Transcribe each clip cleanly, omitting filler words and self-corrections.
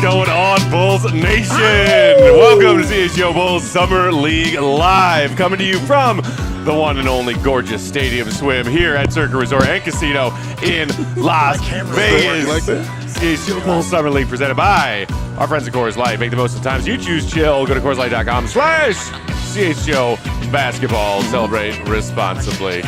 going on, Bulls Nation? Welcome to CHGO Bulls Summer League Live, coming to you from the one and only gorgeous Stadium Swim here at Circa Resort and Casino in Las Vegas. CHGO Bulls Summer League presented by our friends at Coors Light. Make the most of the times you choose chill. Go to CoorsLight.com/CHGO Basketball. Celebrate responsibly.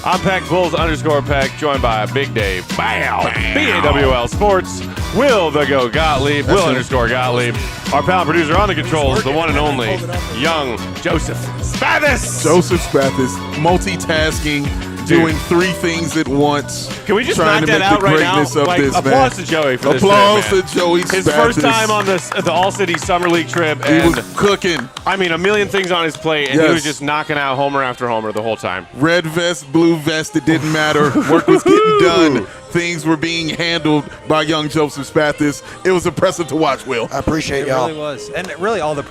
I'm Peck, Bulls_Peck, joined by Big Dave, BAWL Sports, Will the Go Gottlieb, Will_Gottlieb. Our pal producer on the controls, the one and only young Joseph Spathis. Joseph Spathis, multitasking, doing three things at once. Can we just knock that out right now? Applause to Joey for this trip, man. Applause to Joey Spathis. His first time on the ALLCITY Summer League trip. He was cooking. I mean, a million things on his plate, and he was just knocking out homer after homer the whole time. Red vest, blue vest, it didn't matter. Work was getting done. Things were being handled by young Joseph Spathis. It was impressive to watch, Will. I appreciate y'all. It really was. And really all the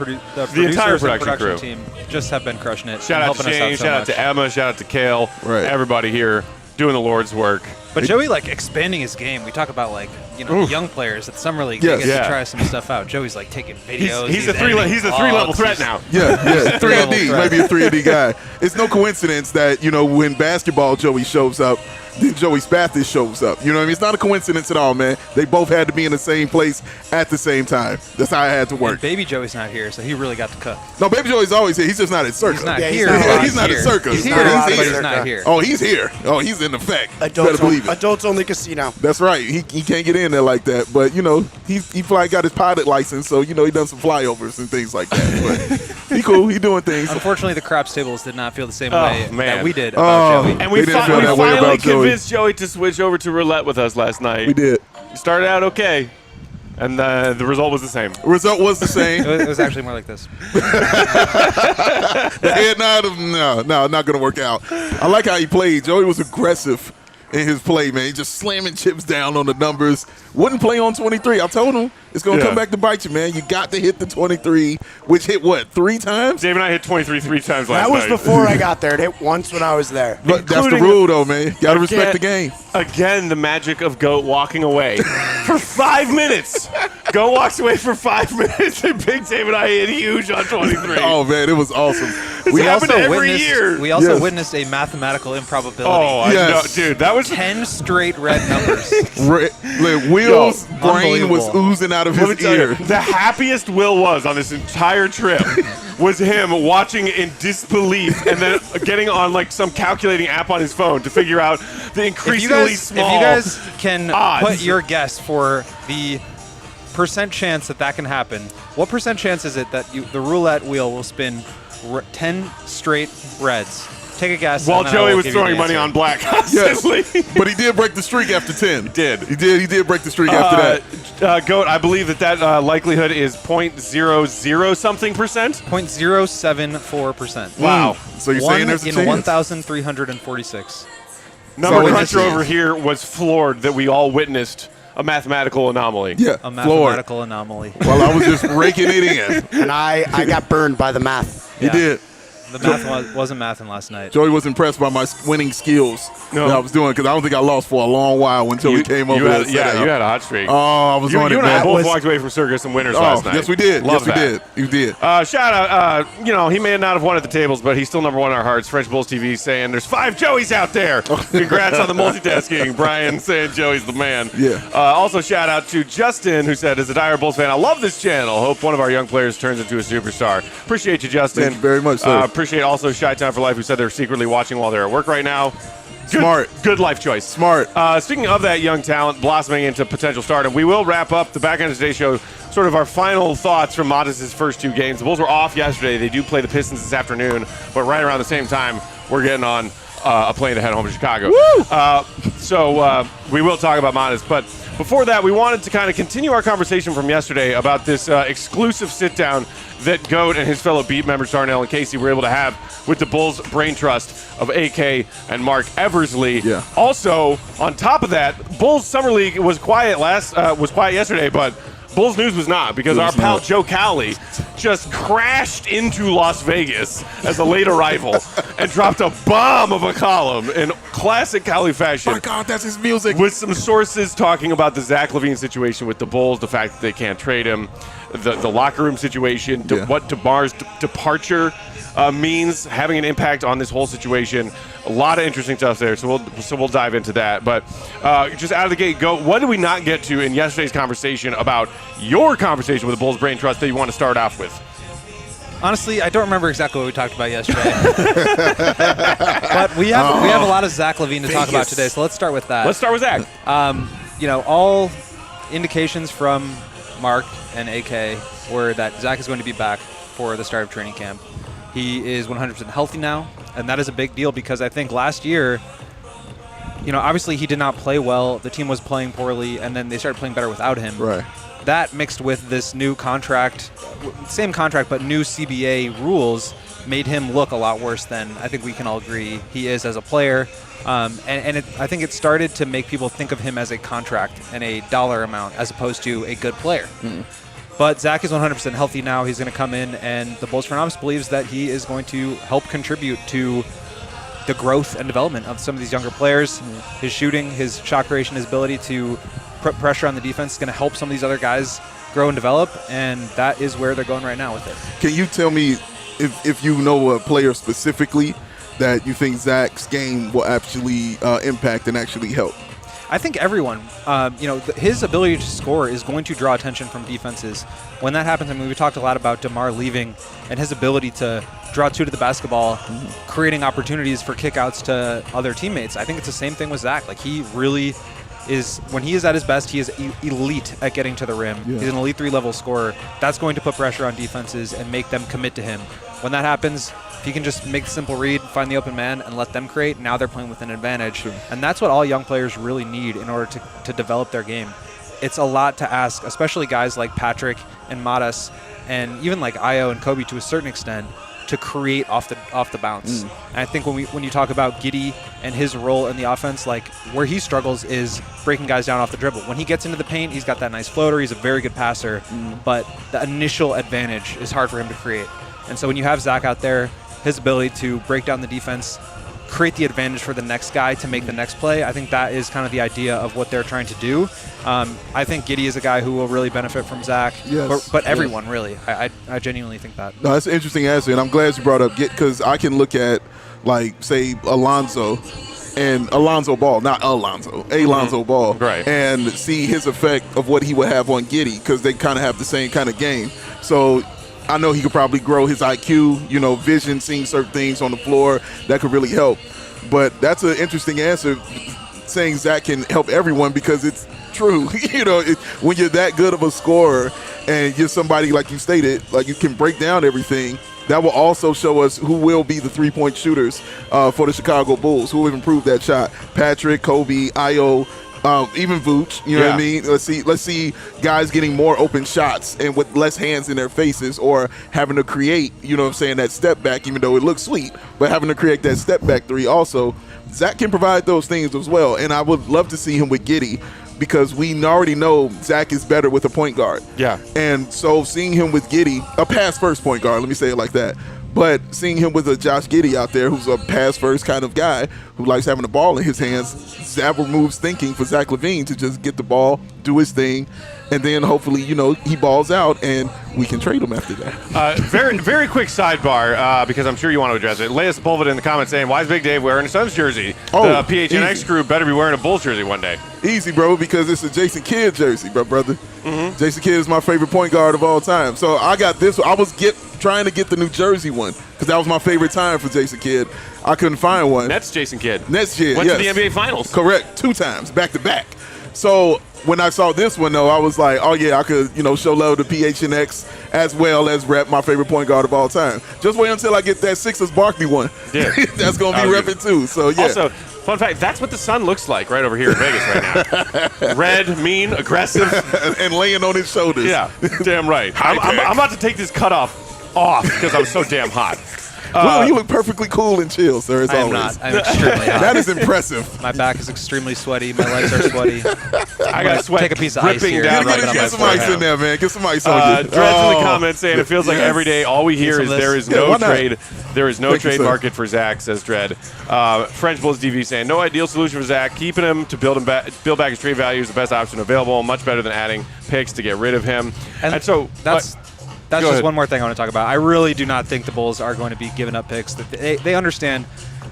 entire production crew team just have been crushing it. Shout out to Shane, shout out to Emma, shout out to Kale. Right. Everybody here doing the Lord's work. But Joey, expanding his game. We talk about, young players at the Summer League. They get to try some stuff out. Joey's, taking videos. He's a three-level threat now. Yeah, 3-and-D, maybe a 3-and-D guy. It's no coincidence that, when basketball Joey shows up, then Joey Spathis shows up. You know what I mean? It's not a coincidence at all, man. They both had to be in the same place at the same time. That's how it had to work. And Baby Joey's not here, so he really got to cook. No, Baby Joey's always here. He's just not at Circa. He's not here. He's not at Circa. He's here, but he's not here. Oh, he's here. Oh, he's in effect. Adults only casino. That's right. He can't get in there like that. But, he got his pilot license, so, he done some flyovers and things like that. But he cool. He doing things. Unfortunately, the craps tables did not feel the same way that we did about Joey. And we finally convinced Joey to switch over to roulette with us last night. We did. It started out okay, and the result was the same. The result was the same. It was actually more like this. The head nod of no, not going to work out. I like how he played. Joey was aggressive in his play, man. He just slamming chips down on the numbers. Wouldn't play on 23. I told him it's going to come back to bite you, man. You got to hit the 23, which hit what, 3 times? Dave and I hit 23 3 times last night. That was before I got there. It hit once when I was there. But that's the rule, though, man. Got to respect the game. Again, the magic of GOAT walking away for 5 minutes. GOAT walks away for 5 minutes, and Big Dave and I hit huge on 23. Oh, man, it was awesome. We happened every year. We also witnessed a mathematical improbability. Oh, I know, dude. That was 10 straight red numbers. Will's brain was oozing out of his ear. The happiest Will was on this entire trip was him watching in disbelief and then getting on some calculating app on his phone to figure out the increasingly small If you guys can odds. put your guess for the percent chance that can happen, what percent chance is it that the roulette wheel will spin 10 straight reds? Take a guess. While Joey was throwing money on black. Yes, but he did break the streak after 10. He did. He did break the streak after that. GOAT, I believe that likelihood is 0.00 something percent. 0.074%. Wow. So you're saying there's a chance? 1,346. Number cruncher over here was floored that we all witnessed a mathematical anomaly. Yeah, a mathematical anomaly. Well, I was just raking it in. And I got burned by the math. You did. The math wasn't mathing last night. Joey was impressed by my winning skills that I was doing because I don't think I lost for a long while when Joey came over. You had a hot streak. Oh, I was on it, man. You and I both walked away from Circus some winners last night. Yes, we did. Love You did. Shout out, he may not have won at the tables, but he's still number one in our hearts. French Bulls TV saying there's 5 Joeys out there. Congrats on the multitasking. Brian saying Joey's the man. Yeah. Also, shout out to Justin, who said, as a dire Bulls fan, I love this channel. Hope one of our young players turns into a superstar. Appreciate you, Justin. Thank you very much, sir. Appreciate also Chi-Town for Life, who said they're secretly watching while they're at work right now. Smart. Good life choice. Smart. Speaking of that young talent blossoming into potential stardom, we will wrap up the back end of today's show, sort of our final thoughts from Matas' first 2 games. The Bulls were off yesterday. They do play the Pistons this afternoon, but right around the same time, we're getting on a plane to head home to Chicago. So we will talk about Matas, but before that, we wanted to kind of continue our conversation from yesterday about this exclusive sit-down that GOAT and his fellow beat members, Darnell and Casey, were able to have with the Bulls brain trust of AK and Mark Eversley. Yeah. Also, on top of that, Bulls Summer League was quiet yesterday, but Bulls News was not, because our pal Joe Cowley just crashed into Las Vegas as a late arrival and dropped a bomb of a column in classic Cowley fashion. My God, that's his music. With some sources talking about the Zach LaVine situation with the Bulls, the fact that they can't trade him, the locker room situation, what DeMar's departure means, having an impact on this whole situation. A lot of interesting stuff there, so we'll dive into that. But just out of the gate, what did we not get to in yesterday's conversation about your conversation with the Bulls Brain Trust that you want to start off with? Honestly, I don't remember exactly what we talked about yesterday. But we have a lot of Zach LaVine to talk about today, so let's start with that. Let's start with Zach. All indications from Mark and AK were that Zach is going to be back for the start of training camp. He is 100% healthy now, and that is a big deal because I think last year, obviously he did not play well. The team was playing poorly, and then they started playing better without him. Right. That mixed with this new contract, same contract, but new CBA rules made him look a lot worse than I think we can all agree he is as a player. I think it started to make people think of him as a contract and a dollar amount as opposed to a good player. But Zach is 100% healthy now. He's going to come in, and the Bulls front office believes that he is going to help contribute to the growth and development of some of these younger players. His shooting, his shot creation, his ability to put pressure on the defense is going to help some of these other guys grow and develop, and that is where they're going right now with it. Can you tell me if you know a player specifically that you think Zach's game will actually impact and actually help? I think everyone, his ability to score is going to draw attention from defenses. When that happens, we talked a lot about DeMar leaving and his ability to draw two to the basketball, creating opportunities for kickouts to other teammates. I think it's the same thing with Zach. Like, he really is, when he is at his best, he is elite at getting to the rim. Yeah. He's an elite 3-level scorer. That's going to put pressure on defenses and make them commit to him. When that happens, if he can just make the simple read, find the open man, and let them create, now they're playing with an advantage. Sure. And that's what all young players really need in order to develop their game. It's a lot to ask, especially guys like Patrick and Matas, and even like Io and Kobe to a certain extent, to create off the bounce. And I think when you talk about Giddey and his role in the offense, like, where he struggles is breaking guys down off the dribble. When he gets into the paint, he's got that nice floater. He's a very good passer, but the initial advantage is hard for him to create. And so when you have Zach out there, his ability to break down the defense, create the advantage for the next guy to make the next play, I think that is kind of the idea of what they're trying to do. I think Giddey is a guy who will really benefit from Zach, but everyone really. I genuinely think that. No, that's an interesting answer, and I'm glad you brought up Giddey, because I can look at, like, say, Alonzo Ball, not Alonzo Ball, right, and see his effect of what he would have on Giddey, because they kind of have the same kind of game. So I know he could probably grow his IQ, vision, seeing certain things on the floor that could really help. But that's an interesting answer, saying Zach can help everyone, because it's true. When you're that good of a scorer and you're somebody, like you stated, like, you can break down everything, that will also show us who will be the three-point shooters for the Chicago Bulls, who have improved that shot. Patrick, Kobe, Io, even Vooch, you know what I mean? Let's see guys getting more open shots and with less hands in their faces, or having to create, that step back, even though it looks sweet, but having to create that step back three also. Zach can provide those things as well, and I would love to see him with Giddey, because we already know Zach is better with a point guard. Yeah. And so seeing him with Giddey, a pass-first point guard, let me say it like that, but seeing him with a Josh Giddey out there, who's a pass-first kind of guy who likes having the ball in his hands, that removes thinking for Zach LaVine to just get the ball, do his thing, and then hopefully, he balls out and we can trade him after that. Very, very quick sidebar, because I'm sure you want to address it. Leah Sepulveda in the comments saying, why is Big Dave wearing a Suns jersey? The PHNX easy. crew better be wearing a Bulls jersey one day. Easy, bro, because it's a Jason Kidd jersey, brother. Jason Kidd is my favorite point guard of all time. So I got this. I was trying to get the New Jersey one, because that was my favorite time for Jason Kidd. I couldn't find one. Nets Jason Kidd. Nets Kidd, Went to the NBA Finals. Correct. 2 times, back to back. So when I saw this one, though, I was like, oh, yeah, I could, show love to PHNX as well as rep my favorite point guard of all time. Just wait until I get that Sixers Barkley one. Yeah. That's going to be repping too. So, yeah. Also, fun fact, that's what the sun looks like right over here in Vegas right now. Red, mean, aggressive. and laying on his shoulders. Yeah, damn right. I'm about to take this cutoff off because I'm so damn hot. Will, you look perfectly cool and chill, sir, as I am always. not. I'm extremely hot. That is impressive. My back is extremely sweaty. My legs are sweaty. I got sweat Take a piece of ice dripping here. down and rub it on my Get some ice forehead. in there, man. Get some ice on you. Dread's in the comments saying it feels like every day all we hear some is of this. there is Yeah, no why not? trade. There is no Thank you, trade sir. market for Zach, says Dread. French Bulls DV saying no ideal solution for Zach. Keeping him to build back his trade value is the best option available. Much better than adding picks to get rid of him. And so that's Go just ahead. one more thing I want to talk about. I really do not think the Bulls are going to be giving up picks. They understand.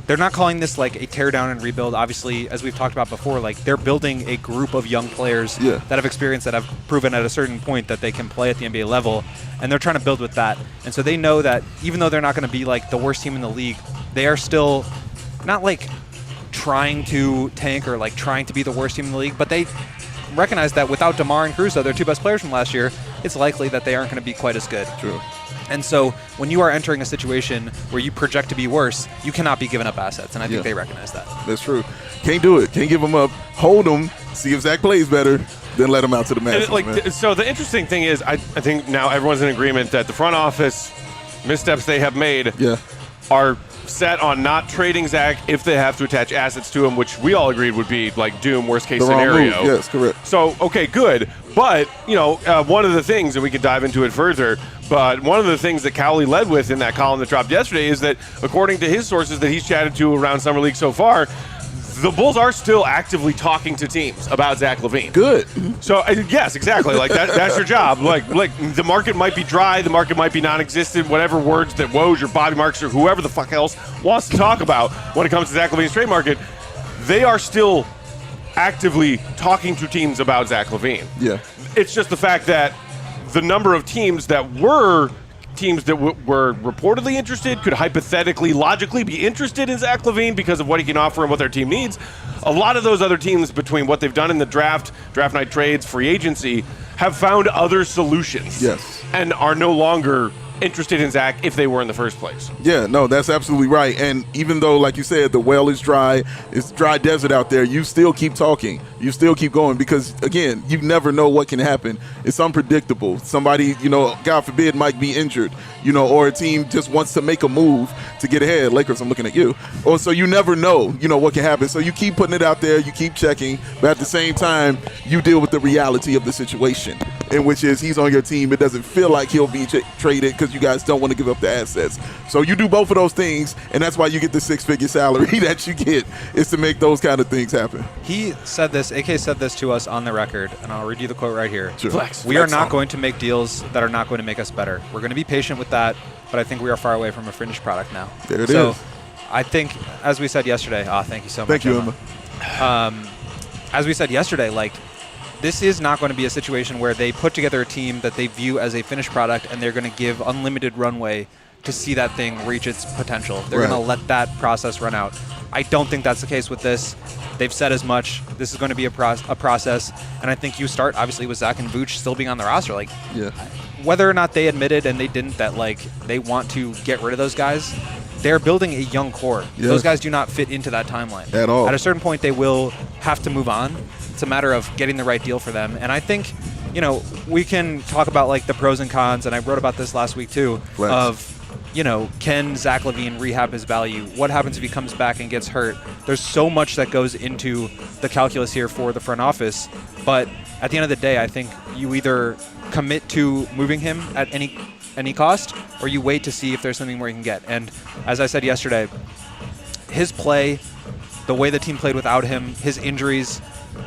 They're not calling this like a tear down and rebuild. Obviously, as we've talked about before, like they're building a group of young players Yeah. that have experience, that have proven at a certain point that they can play at the NBA level, and they're trying to build with that. And so they know that even though they're not going to be like the worst team in the league, they are still not like trying to tank or like trying to be the worst team in the league, but they recognize that without DeMar and Caruso, their two best players from last year, it's likely that they aren't going to be quite as good. True. And so when you are entering a situation where you project to be worse, you cannot be giving up assets, and I think they recognize that. That's true. Can't do it. Can't give him up. Hold him. See if Zach plays better. Then let him out to the And Masters, so the interesting thing is, I think now everyone's in agreement that the front office missteps they have made Yeah. are set on not trading Zach if they have to attach assets to him, which we all agreed would be like doom, worst case The wrong scenario. move. Yes, correct. So, okay, good. But, one of the things, and we can dive into it further, but one of the things that Cowley led with in that column that dropped yesterday is that, according to his sources that he's chatted to around Summer League so far, the Bulls are still actively talking to teams about Zach LaVine. Good. So yes, exactly. Like that's your job. Like the market might be dry, the market might be non-existent, whatever words that Woj or Bobby Marks or whoever the fuck else wants to talk about when it comes to Zach LaVine's trade market, they are still actively talking to teams about Zach LaVine. Yeah. It's just the fact that the number of teams that were teams that were reportedly interested could hypothetically, logically be interested in Zach LaVine because of what he can offer and what their team needs. A lot of those other teams, between what they've done in the draft night trades, free agency, have found other solutions. Yes. And are no longer interested in Zach if they were in the first place. Yeah, no, that's absolutely right. And even though, like you said, the well is dry, it's dry desert out there, you still keep talking. You still keep going because, again, you never know what can happen. It's unpredictable. Somebody, God forbid, might be injured, or a team just wants to make a move to get ahead. Lakers, I'm looking at you. Or so you never know, what can happen. So you keep putting it out there, you keep checking, but at the same time, you deal with the reality of the situation, in which is he's on your team. It doesn't feel like he'll be traded because you guys don't want to give up the assets. So you do both of those things, and that's why you get the six-figure salary that you get, is to make those kind of things happen. He said this, AK said this to us on the record, and I'll read you the quote right here. Sure. We are not going to make deals that are not going to make us better. We're going to be patient with that, but I think we are far away from a finished product now. There it so is. I think, as we said yesterday, thank you so much. Thank you, Emma. As we said yesterday, this is not going to be a situation where they put together a team that they view as a finished product and they're going to give unlimited runway to see that thing reach its potential. They're Right. going to let that process run out. I don't think that's the case with this. They've said as much. This is going to be a process, and I think you start, obviously, with Zach and Vooch still being on the roster. Yeah. Whether or not they admitted and they didn't that they want to get rid of those guys, they're building a young core. Yeah. Those guys do not fit into that timeline. At all. At a certain point, they will have to move on. It's a matter of getting the right deal for them. And I think, we can talk about the pros and cons, and I wrote about this last week too, Flex. of, can Zach LaVine rehab his value? What happens if he comes back and gets hurt? There's so much that goes into the calculus here for the front office. But at the end of the day, I think you either commit to moving him at any cost, or you wait to see if there's something where he can get. And as I said yesterday, his play, the way the team played without him, his injuries,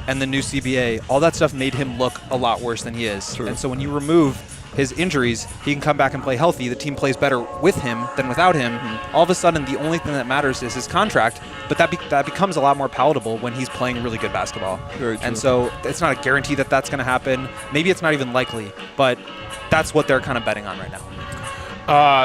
and the new CBA, all that stuff made him look a lot worse than he is. True. And so when you remove his injuries, he can come back and play healthy. The team plays better with him than without him. All of a sudden, the only thing that matters is his contract, but that becomes a lot more palatable when he's playing really good basketball. Very true. And so it's not a guarantee that that's going to happen. Maybe it's not even likely, but that's what they're kind of betting on right now.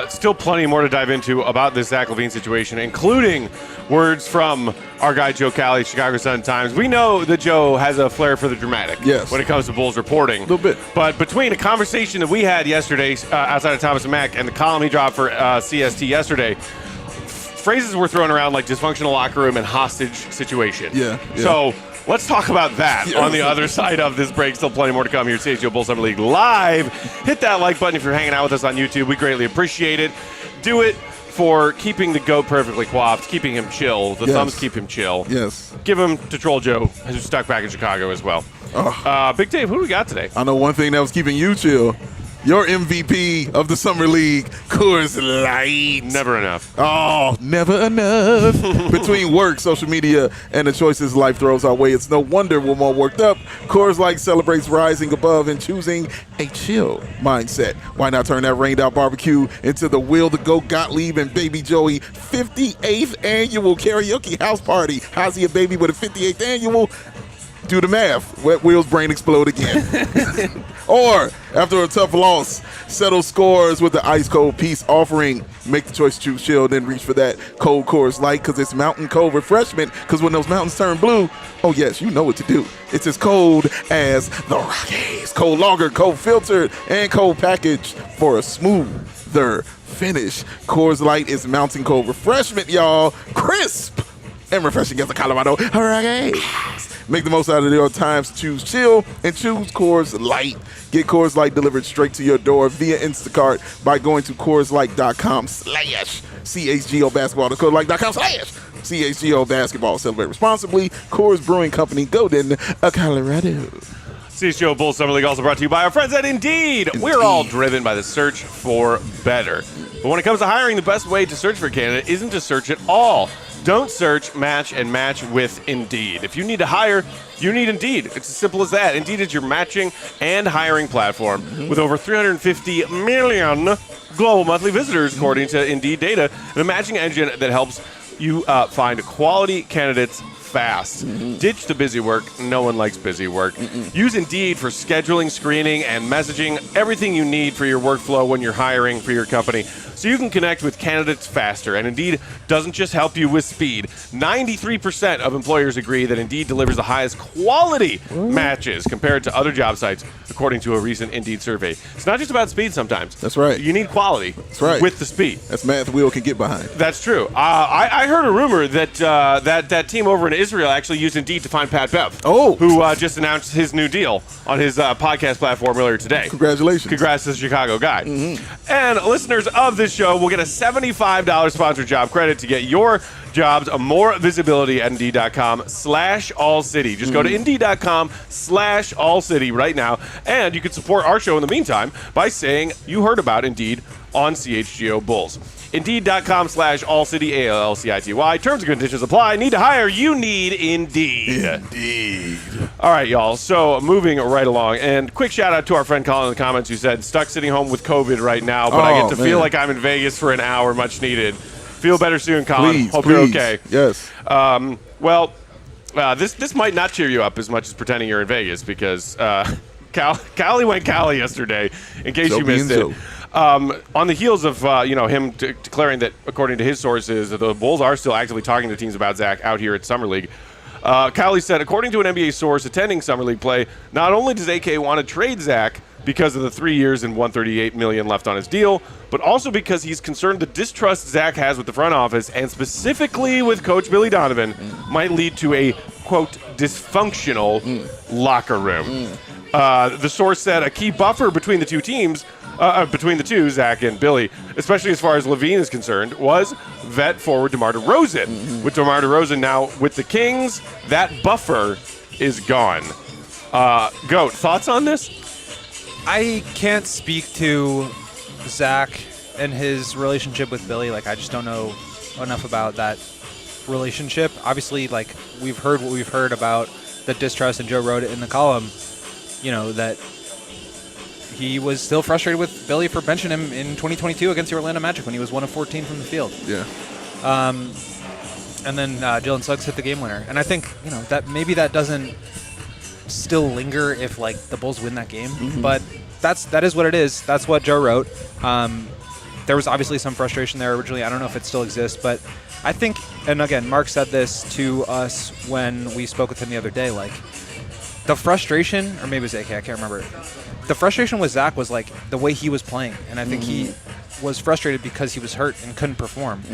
Still plenty more to dive into about this Zach LaVine situation, including words from our guy Joe Cowley, Chicago Sun-Times. We know that Joe has a flair for the dramatic when it comes to Bulls reporting. A little bit. But between a conversation that we had yesterday outside of Thomas and Mack and the column he dropped for CST yesterday, phrases were thrown around like dysfunctional locker room and hostage situation. Yeah. So let's talk about that on the other side of this break. Still plenty more to come here at CHGO Bulls Summer League Live. Hit that like button if you're hanging out with us on YouTube. We greatly appreciate it. Do it for keeping the GOAT perfectly coiffed, keeping him chill. The thumbs keep him chill. Yes. Give him to Troll Joe, who's stuck back in Chicago as well. Big Dave, who do we got today? I know one thing that was keeping you chill. Your MVP of the Summer League, Coors Light. Never enough. Oh, never enough. Between work, social media, and the choices life throws our way, it's no wonder we're more worked up. Coors Light celebrates rising above and choosing a chill mindset. Why not turn that rained out barbecue into the Will to Go Gottlieb and Baby Joey 58th annual karaoke house party? How's he a baby with a 58th annual? Do the math. Wet Will's brain explode again. Or, after a tough loss, settle scores with the ice cold peace offering. Make the choice to choose chill, then reach for that cold Coors Light because it's mountain cold refreshment. Because when those mountains turn blue, oh yes, you know what to do. It's as cold as the Rockies. Cold lager, cold filtered, and cold packaged for a smoother finish. Coors Light is mountain cold refreshment, y'all. Crisp and refreshing as the Colorado Rockies. Make the most out of your times. Choose chill and choose Coors Light. Get Coors Light delivered straight to your door via Instacart by going to CoorsLight.com/CHGO Basketball. That's CoorsLight.com/CHGO Basketball. Celebrate responsibly. Coors Brewing Company, Golden, Colorado. CHGO Bulls Summer League also brought to you by our friends at Indeed. We're all driven by the search for better. But when it comes to hiring, the best way to search for a candidate isn't to search at all. Don't search, match, and match with Indeed. If you need to hire, you need Indeed. It's as simple as that. Indeed is your matching and hiring platform with over 350 million global monthly visitors, according to Indeed data, and a matching engine that helps you find quality candidates fast. Ditch the busy work. No one likes busy work. Use Indeed for scheduling, screening, and messaging, everything you need for your workflow when you're hiring for your company, so you can connect with candidates faster. And Indeed doesn't just help you with speed. 93% of employers agree that Indeed delivers the highest quality matches compared to other job sites, according to a recent Indeed survey. It's not just about speed sometimes. That's right. You need quality. That's right. With the speed. That's math Will can get behind. That's true. I heard a rumor that that team over in Israel actually used Indeed to find Pat Bev. Oh. Who just announced his new deal on his podcast platform earlier today. Congratulations. Congrats to the Chicago guy. And listeners of this show will get a $75 sponsored job credit to get your jobs more visibility at Indeed.com/AllCity. Just go to Indeed.com/AllCity right now, and you can support our show in the meantime by saying you heard about Indeed on CHGO Bulls. Indeed.com/AllCity, ALLCITY. Terms and conditions apply. Need to hire? You need Indeed. Indeed. All right, y'all. So moving right along, and quick shout out to our friend Colin in the comments who said, stuck sitting home with COVID right now, but I get to feel like I'm in Vegas for an hour, much needed. Feel better soon, Colin. Please, Hope please. you're okay. Yes. This might not cheer you up as much as pretending you're in Vegas because Cowley went Cowley yesterday, in case you missed it. On the heels of him declaring that, according to his sources, that the Bulls are still actively talking to teams about Zach out here at Summer League. Cowley said, according to an NBA source attending Summer League play, not only does AK want to trade Zach because of the 3 years and $138 million left on his deal, but also because he's concerned the distrust Zach has with the front office, and specifically with Coach Billy Donovan, might lead to a, quote, dysfunctional locker room. The source said a key buffer between the two teams, between the two, Zach and Billy, especially as far as LaVine is concerned, was vet forward DeMar DeRozan. With DeMar DeRozan now with the Kings, that buffer is gone. Goat, thoughts on this? I can't speak to Zach and his relationship with Billy. I just don't know enough about that relationship. Obviously, we've heard what we've heard about the distrust, and Joe wrote it in the column, that he was still frustrated with Billy for benching him in 2022 against the Orlando Magic when he was 1 of 14 from the field. Yeah. And then Jalen Suggs hit the game winner. And I think, that maybe that doesn't still linger if the Bulls win that game, but that is what it is. That's what Joe wrote. There was obviously some frustration there originally. I don't know if it still exists, but I think, and again, Mark said this to us when we spoke with him the other day, the frustration, or maybe it was AK, I can't remember. The frustration with Zach was the way he was playing, and I think he was frustrated because he was hurt and couldn't perform.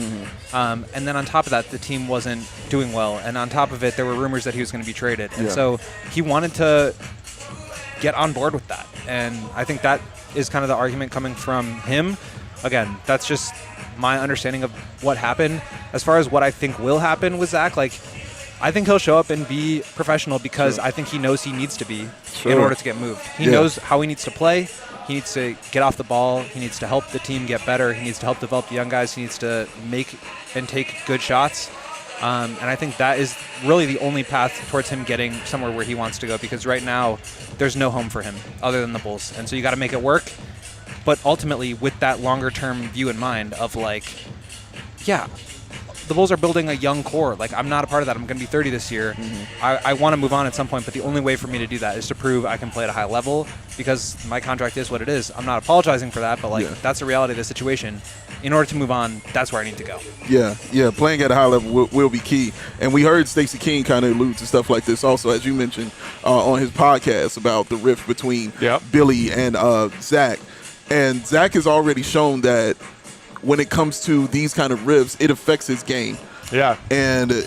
And then on top of that, the team wasn't doing well, and on top of it, there were rumors that he was going to be traded, and so he wanted to get on board with that. And I think that is kind of the argument coming from him. again, that's just my understanding of what happened. As far as what I think will happen with Zach, like, I think he'll show up and be professional because I think he knows he needs to be in order to get moved. He knows how he needs to play. He needs to get off the ball. He needs to help the team get better. He needs to help develop the young guys. He needs to make and take good shots. And I think that is really the only path towards him getting somewhere where he wants to go, because right now there's no home for him other than the Bulls. And so you got to make it work. But ultimately, with that longer-term view in mind of, like, yeah, the Bulls are building a young core. Like, I'm not a part of that. I'm going to be 30 this year. I want to move on at some point, but the only way for me to do that is to prove I can play at a high level, because my contract is what it is. I'm not apologizing for that, but, like, that's the reality of the situation. In order to move on, that's where I need to go. Yeah, playing at a high level will be key. And we heard Stacey King kind of allude to stuff like this also, as you mentioned, on his podcast about the rift between Billy and Zach. And Zach has already shown that when it comes to these kind of rifts, it affects his game. Yeah. And,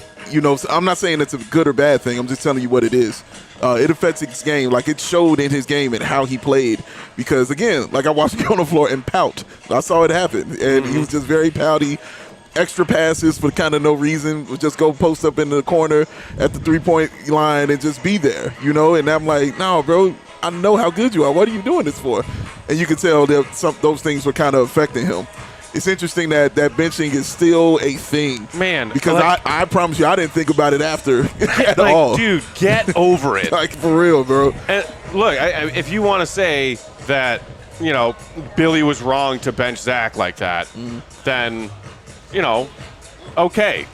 I'm not saying it's a good or bad thing. I'm just telling you what it is. It affects his game. Like, it showed in his game and how he played. Because, again, like, I watched him on the floor and pout. I saw it happen. And he was just very pouty. Extra passes for kind of no reason. Would just go post up in the corner at the three-point line and just be there, And I'm like, no, bro, I know how good you are. What are you doing this for? And you can tell that those things were kind of affecting him. It's interesting that benching is still a thing. Man. Because I promise you, I didn't think about it after at all. Dude, get over it. Like, for real, bro. And look, if you want to say that, Billy was wrong to bench Zach like that, then, okay.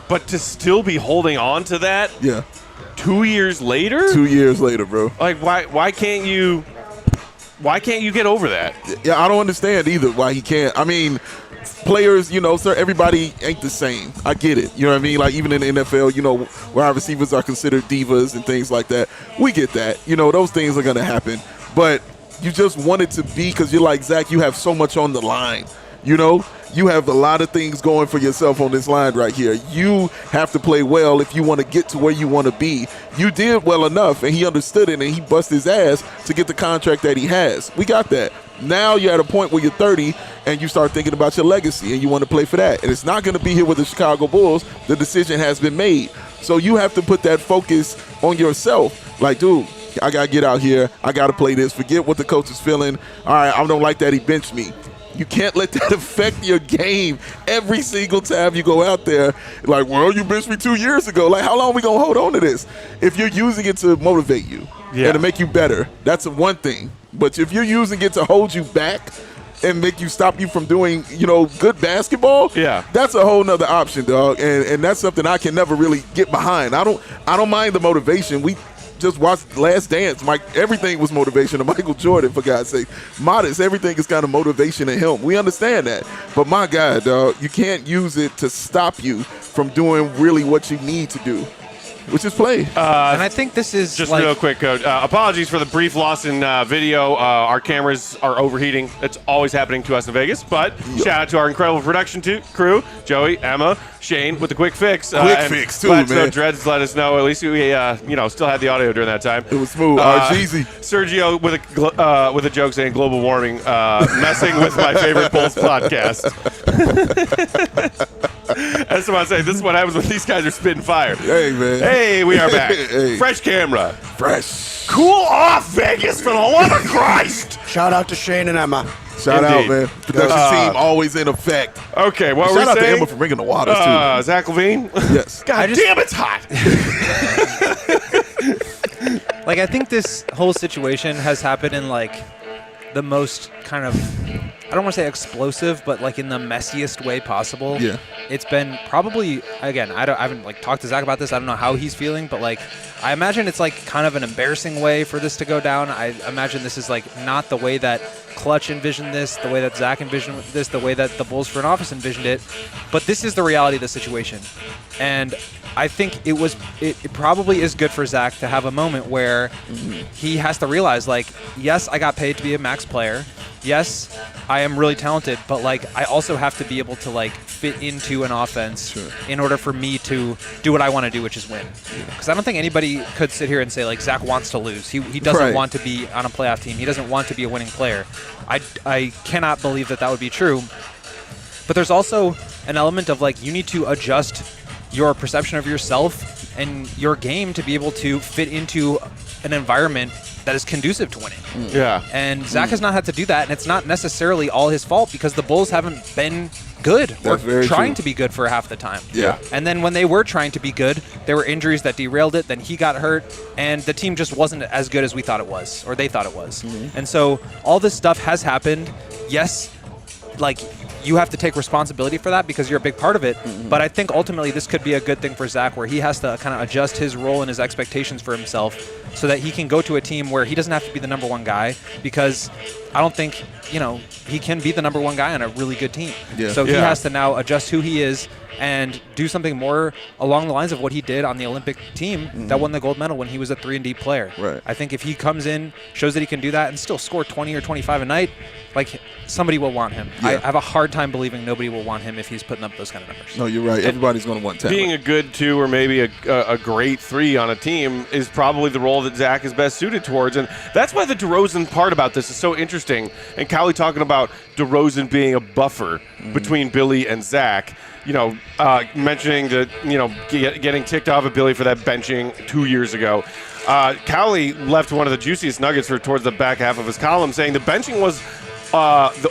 But to still be holding on to that 2 years later? 2 years later, bro. Like, why can't you get over that? Yeah, I don't understand either why he can't. I mean, players, sir, everybody ain't the same. I get it. You know what I mean? Like, even in the NFL, where our receivers are considered divas and things like that. We get that. Those things are going to happen. But you just want it to be, because you're like, Zach, you have so much on the line. You have a lot of things going for yourself on this line right here. You have to play well if you want to get to where you want to be. You did well enough, and he understood it, and he busted his ass to get the contract that he has. We got that. Now you're at a point where you're 30, and you start thinking about your legacy, and you want to play for that. And it's not going to be here with the Chicago Bulls. The decision has been made. So you have to put that focus on yourself. Like, dude, I got to get out here. I got to play this. Forget what the coach is feeling. All right, I don't like that he benched me. You can't let that affect your game every single time you go out there. Like, well, you benched me 2 years ago. Like, how long are we going to hold on to this? If you're using it to motivate you and to make you better, that's one thing. But if you're using it to hold you back and stop you from doing, good basketball, that's a whole nother option, dog. And that's something I can never really get behind. I don't mind the motivation. We just watched Last Dance. Everything was motivation to Michael Jordan, for God's sake. Matas, everything is kind of motivation to him. We understand that. But my God, dog, you can't use it to stop you from doing really what you need to do, which is play. And I think this is just real quick, Coach. Apologies for the brief loss in video. Our cameras are overheating. It's always happening to us in Vegas. But shout out to our incredible production crew, Joey, Emma, Shane, with the quick fix. Fix too, man. Dreads let us know. At least we, still had the audio during that time. It was smooth. Jeezy. Sergio with a joke saying global warming, messing with my favorite Bulls podcast. That's what I say. This is what happens when these guys are spitting fire. Hey, man. Hey, we are back. Fresh camera. Fresh. Cool off, Vegas, for the love of Christ. Shout out to Shane and Emma. Shout out, man. Production team always in effect. Okay, what Shout were we out saying? to Emma for bringing the waters, too. Zach LaVine? Yes. God damn, it's hot. Like, I think this whole situation has happened in, like, the most kind of, I don't want to say explosive, but, like, in the messiest way possible. Yeah. It's been probably, again, I haven't, like, talked to Zach about this. I don't know how he's feeling, but, like, I imagine it's, like, kind of an embarrassing way for this to go down. I imagine this is, like, not the way that Clutch envisioned this, the way that Zach envisioned this, the way that the Bulls front office envisioned it. But this is the reality of the situation. And I think it probably is good for Zach to have a moment where he has to realize, like, yes, I got paid to be a max player. yes, I am really talented, but like I also have to be able to like fit into an offense in order for me to do what I want to do, which is win. Because I don't think anybody could sit here and say like Zach wants to lose. He doesn't want to be on a playoff team. He doesn't want to be a winning player. I cannot believe that would be true. But there's also an element of like you need to adjust your perception of yourself and your game to be able to fit into an environment that is conducive to winning. Yeah. And Zach has not had to do that, and it's not necessarily all his fault because the Bulls haven't been good or trying to be good for half the time. Yeah. And then when they were trying to be good, there were injuries that derailed it, then he got hurt, and the team just wasn't as good as we thought it was, or they thought it was. And so all this stuff has happened. Yes, like you have to take responsibility for that because you're a big part of it. But I think ultimately this could be a good thing for Zach where he has to kind of adjust his role and his expectations for himself so that he can go to a team where he doesn't have to be the number one guy because I don't think, he can be the number one guy on a really good team. Yeah. So he has to now adjust who he is and do something more along the lines of what he did on the Olympic team that won the gold medal when he was a 3-and-D player. Right. I think if he comes in, shows that he can do that and still score 20 or 25 a night, like somebody will want him. Yeah. I have a hard time believing nobody will want him if he's putting up those kind of numbers. No, you're right. Everybody's going to want talent. Being a good 2 or maybe a great 3 on a team is probably the role that Zach is best suited towards. And that's why the DeRozan part about this is so interesting. And Cowley talking about DeRozan being a buffer between Billy and Zach. Mentioning that, getting ticked off at Billy for that benching 2 years ago. Cowley left one of the juiciest nuggets towards the back half of his column, saying the benching was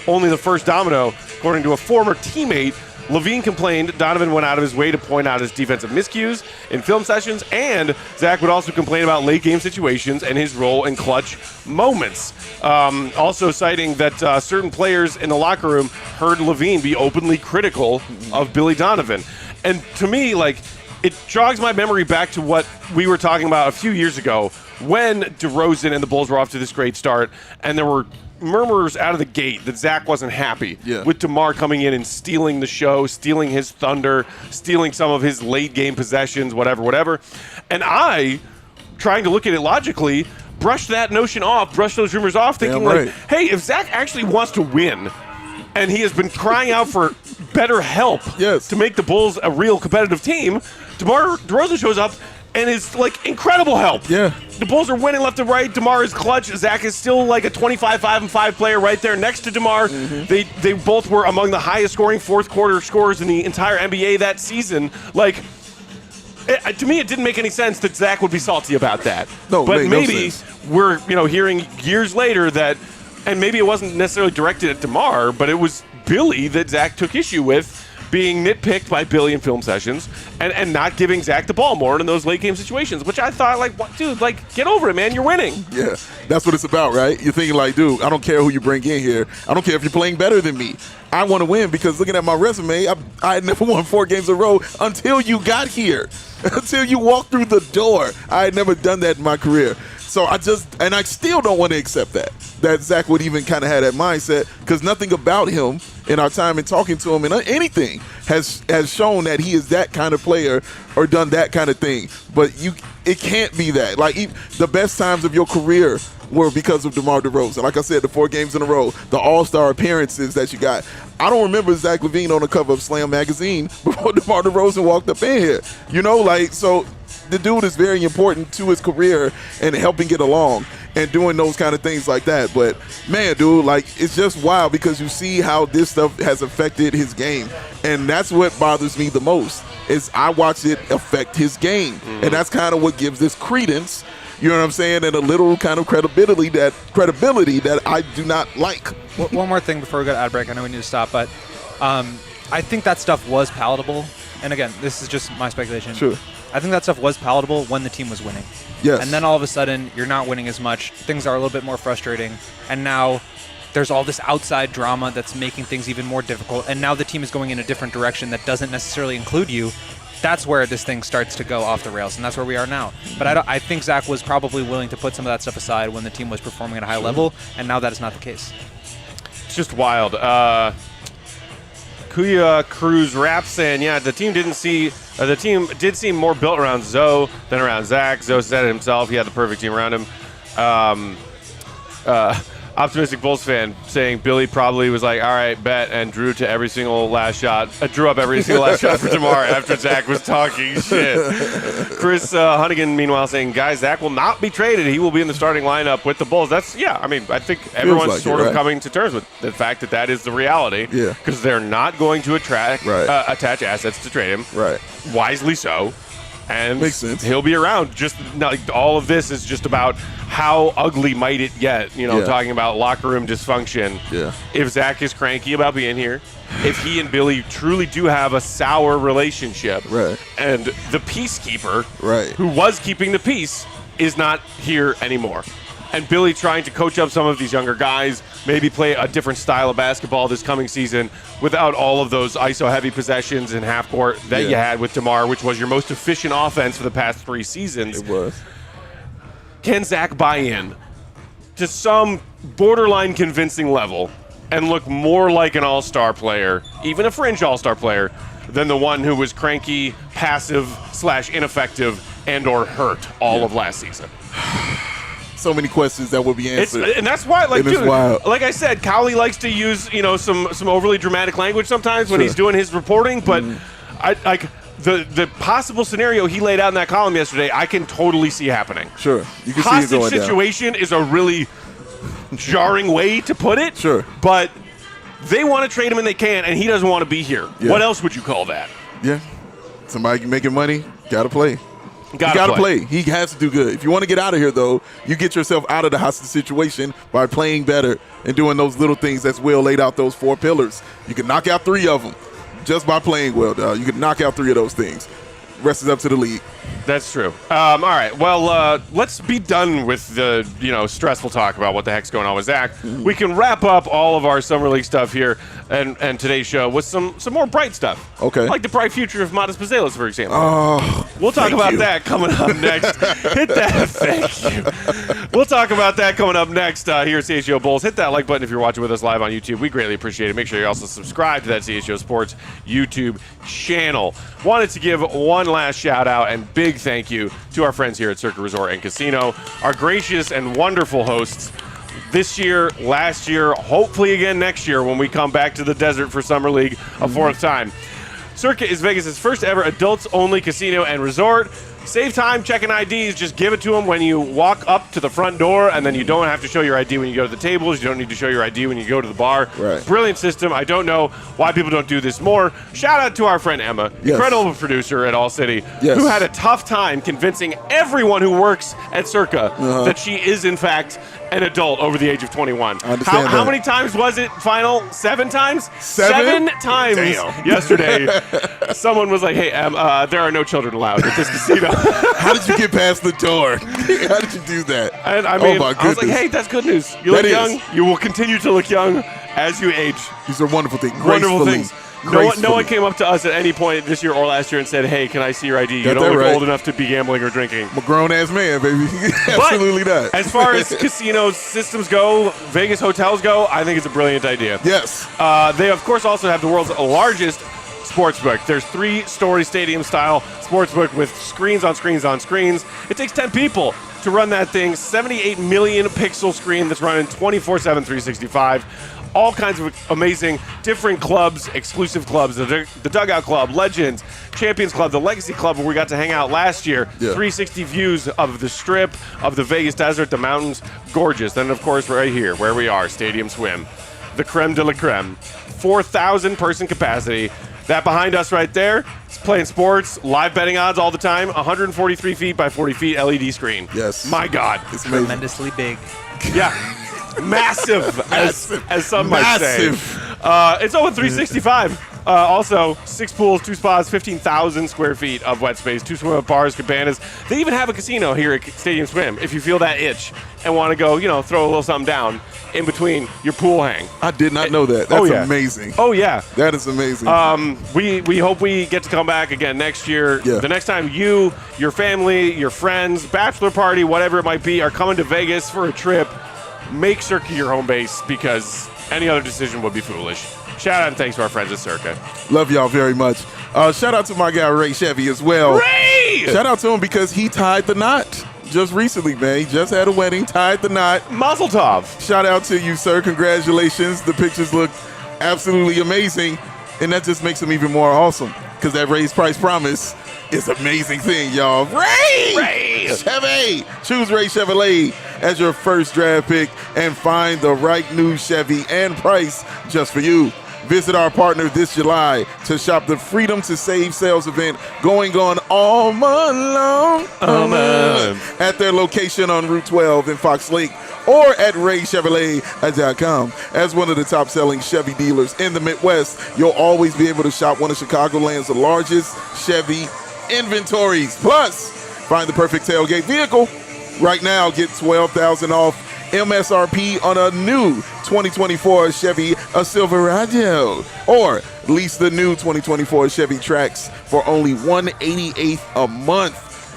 only the first domino, according to a former teammate. LaVine complained Donovan went out of his way to point out his defensive miscues in film sessions, and Zach would also complain about late-game situations and his role in clutch moments. Also citing that certain players in the locker room heard LaVine be openly critical of Billy Donovan. And to me, it jogs my memory back to what we were talking about a few years ago when DeRozan and the Bulls were off to this great start, and there were murmurs out of the gate that Zach wasn't happy with DeMar coming in and stealing the show, stealing his thunder, stealing some of his late-game possessions, whatever. And I, trying to look at it logically, brushed that notion off, brushed those rumors off, thinking hey, if Zach actually wants to win, and he has been crying out for better help to make the Bulls a real competitive team, DeMar DeRozan shows up and is incredible help. Yeah. The Bulls are winning left and right. DeMar is clutch. Zach is still a 25-5-5 player right there next to DeMar. They both were among the highest scoring fourth quarter scorers in the entire NBA that season. To me, it didn't make any sense that Zach would be salty about that. No, but maybe no sense. We're hearing years later that, and maybe it wasn't necessarily directed at DeMar, but it was Billy that Zach took issue with being nitpicked by Billy in film sessions and not giving Zach the ball more in those late game situations, which I thought, dude, get over it, man. You're winning. Yeah, that's what it's about, right? You're thinking dude, I don't care who you bring in here. I don't care if you're playing better than me. I want to win because looking at my resume, I had never won 4 games in a row until you got here. Until you walked through the door. I had never done that in my career. So I still don't want to accept that Zach would even kind of have that mindset because nothing about him in our time and talking to him and anything has shown that he is that kind of player or done that kind of thing. But it can't be that. The best times of your career were because of DeMar DeRozan. Like I said, the 4 games in a row, the all-star appearances that you got. I don't remember Zach LaVine on the cover of Slam magazine before DeMar DeRozan walked up in here. So the dude is very important to his career and helping it along and doing those kind of things like that. But, man, dude, it's just wild because you see how this stuff has affected his game. And that's what bothers me the most is I watch it affect his game. And that's kind of what gives this credence, you know what I'm saying, and a little kind of credibility that I do not like. One more thing before we go to ad break. I know we need to stop, but I think that stuff was palatable. And, again, this is just my speculation. Sure. I think that stuff was palatable when the team was winning. Yes. And then all of a sudden, you're not winning as much. Things are a little bit more frustrating. And now there's all this outside drama that's making things even more difficult. And now the team is going in a different direction that doesn't necessarily include you. That's where this thing starts to go off the rails, and that's where we are now. But I think Zach was probably willing to put some of that stuff aside when the team was performing at a high level, and now that is not the case. It's just wild. Kuya Cruz Rap saying, the team did seem more built around Zoe than around Zach. Zoe said it himself. He had the perfect team around him. optimistic Bulls fan saying Billy probably was like, all right, bet, and drew up every single last shot for DeMar after Zach was talking shit. Chris Hunnigan, meanwhile, saying, guys, Zach will not be traded. He will be in the starting lineup with the Bulls. I think everyone's sort of coming to terms with the fact that that is the reality. Yeah. Because they're not going to attach assets to trade him. Right. Wisely so. And makes sense. He'll be around. Just all of this is just about how ugly might it get. Talking about locker room dysfunction. Yeah. If Zach is cranky about being here, if he and Billy truly do have a sour relationship, right, and the peacekeeper, right, who was keeping the peace, is not here anymore. And Billy trying to coach up some of these younger guys, maybe play a different style of basketball this coming season without all of those ISO-heavy possessions in half court that you had with DeMar, which was your most efficient offense for the past 3 seasons. It was. Can Zach buy in to some borderline convincing level and look more like an all-star player, even a fringe all-star player, than the one who was cranky, passive / ineffective and or hurt all of last season? So many questions that will be answered. And that's why, dude, like I said, Cowley likes to use, some overly dramatic language sometimes when he's doing his reporting, but the possible scenario he laid out in that column yesterday, I can totally see happening. Sure. You can hostage see it going situation is a really jarring way to put it. Sure. But they want to trade him and they can, and he doesn't want to be here. Yeah. What else would you call that? Yeah. Somebody making money, gotta play. Gotta play. He has to do good. If you want to get out of here, though, you get yourself out of the hostage situation by playing better and doing those little things that's Will laid out, those 4 pillars. You can knock out 3 of them just by playing well, dog. You can knock out 3 of those things. Rest is up to the league. That's true. All right. Well, let's be done with the stressful talk about what the heck's going on with Zach. We can wrap up all of our summer league stuff here and today's show with some more bright stuff. Okay. Like the bright future of Matas Buzelis, for example. Oh, we'll talk about that coming up next. Hit that. Thank you. We'll talk about that coming up next here at CHGO Bulls. Hit that like button if you're watching with us live on YouTube. We greatly appreciate it. Make sure you also subscribe to that CHGO Sports YouTube channel. Wanted to give one last shout out and big thank you to our friends here at Circa Resort and Casino, our gracious and wonderful hosts this year, last year, hopefully again next year when we come back to the desert for Summer League a 4th time. Circa is Vegas' first ever adults-only casino and resort. Save time checking IDs. Just give it to them when you walk up to the front door, and then you don't have to show your ID when you go to the tables. You don't need to show your ID when you go to the bar. Right. Brilliant system. I don't know why people don't do this more. Shout out to our friend Emma, incredible producer at ALLCITY, who had a tough time convincing everyone who works at Circa that she is, in fact, an adult over the age of 21. How many times was it, final? 7 times? 7 times. Damn. Yesterday. Someone was like, hey, Em, there are no children allowed at this casino. How did you get past the door? How did you do that? And I mean, oh my goodness. I was like, hey, that's good news. You look young. You will continue to look young as you age. These are wonderful things. Wonderful things. No one came up to us at any point this year or last year and said, hey, can I see your ID? You don't look old enough to be gambling or drinking. I'm a grown-ass man, baby. Absolutely not. As far as casino systems go, Vegas hotels go, I think it's a brilliant idea. Yes. They, of course, also have the world's largest sportsbook. There's 3-story stadium-style sportsbook with screens on screens on screens. It takes 10 people to run that thing. 78 million pixel screen that's running 24/7, 365. All kinds of amazing different clubs, exclusive clubs, the Dugout Club, Legends, Champions Club, the Legacy Club, where we got to hang out last year. 360 views of the Strip, of the Vegas desert, the mountains, gorgeous. Then, of course, right here, where we are, Stadium Swim, the creme de la creme, 4,000 person capacity. That behind us right there is playing sports, live betting odds all the time, 143 feet by 40 feet LED screen. Yes. My God. It's amazing. Tremendously big. Yeah. Massive, as some might say. It's over 365. Also, 6 pools, 2 spas, 15,000 square feet of wet space, 2 swim-up bars, cabanas. They even have a casino here at Stadium Swim if you feel that itch and want to go, throw a little something down in between your pool hang. I did not know that. That's amazing. Oh, yeah. That is amazing. We hope we get to come back again next year. Yeah. The next time you, your family, your friends, bachelor party, whatever it might be, are coming to Vegas for a trip, make Circa your home base because any other decision would be foolish. Shout out and thanks to our friends at Circa. Love y'all very much. Shout out to my guy Ray Chevy as well. Ray! Shout out to him because he tied the knot just recently, man. He just had a wedding, tied the knot. Mazel tov. Shout out to you, sir. Congratulations. The pictures look absolutely amazing, and that just makes them even more awesome because that raised price promise is an amazing thing, y'all. Ray Chevy. Choose Ray Chevrolet as your first draft pick and find the right new Chevy and price just for you. Visit our partner this July to shop the Freedom to Save sales event going on all month long at their location on Route 12 in Fox Lake or at raychevrolet.com. As one of the top-selling Chevy dealers in the Midwest, you'll always be able to shop one of Chicagoland's largest Chevy inventories. Plus, find the perfect tailgate vehicle. Right now, get $12,000 off MSRP on a new 2024 Chevy Silverado, or lease the new 2024 Chevy Trax for only $188 a month